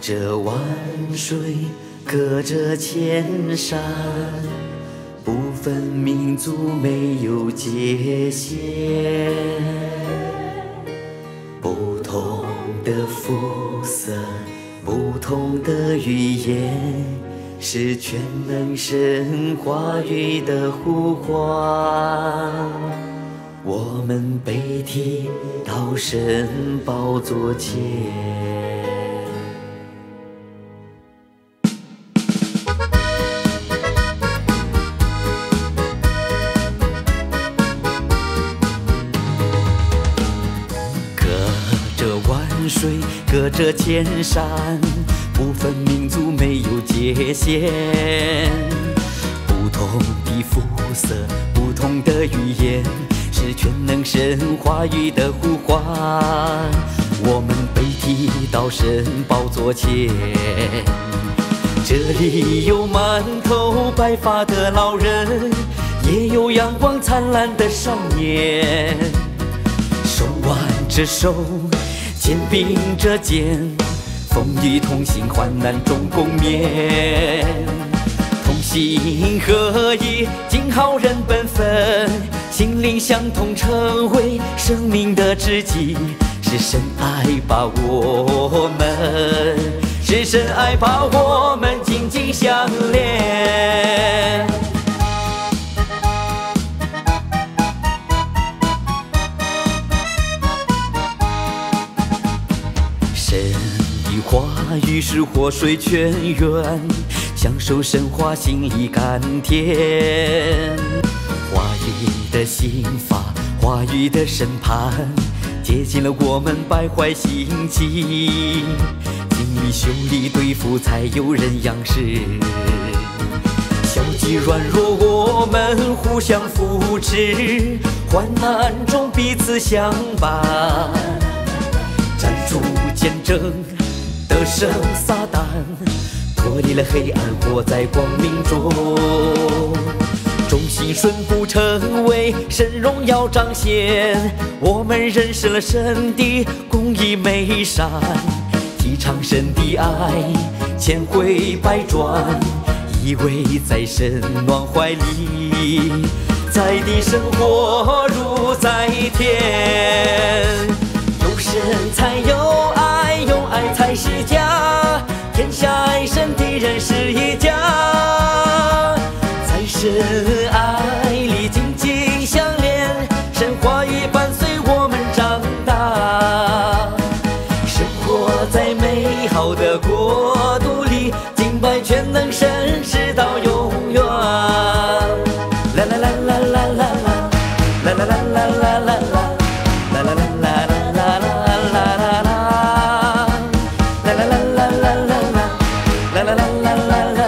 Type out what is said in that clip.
着万水，隔着千山，不分民族，没有界限。不同的肤色，不同的语言，是全能神话语的呼唤。我们被提到神宝座前。水隔着千山，不分民族，没有界限。不同的肤色，不同的语言，是全能神话语的呼唤。我们被提到神宝座前，这里有满头白发的老人，也有阳光灿烂的少年，手挽着手，肩并着肩，风雨同行，患难中共勉。同心合一，尽好人本分，心灵相通，成为生命的知己。是神爱把我们，是神爱把我们紧紧相连。神的话语是活水泉源，享受神话，心里甘甜。话语的刑罚，话语的审判，接近了我们败坏心机。经历修理对付，才有人仰视。消极软弱，我们互相扶持，患难中彼此相伴。站出见证，得胜撒旦，脱离了黑暗，活在光明中。忠心顺服，成为神荣耀彰显。我们认识了神的公义美善，提倡神的爱，千回百转，依偎在神暖怀里。在地生活如在天，有神才有爱，有爱才是家。天下爱神的人是一家，在神爱里紧紧相连，神话语伴随我们长大。生活在美好的国度里，敬拜全能神直到永远。啦啦啦啦啦啦啦，啦啦啦啦啦啦啦，啦啦啦啦啦啦啦。La la la la la la la la la la la la la la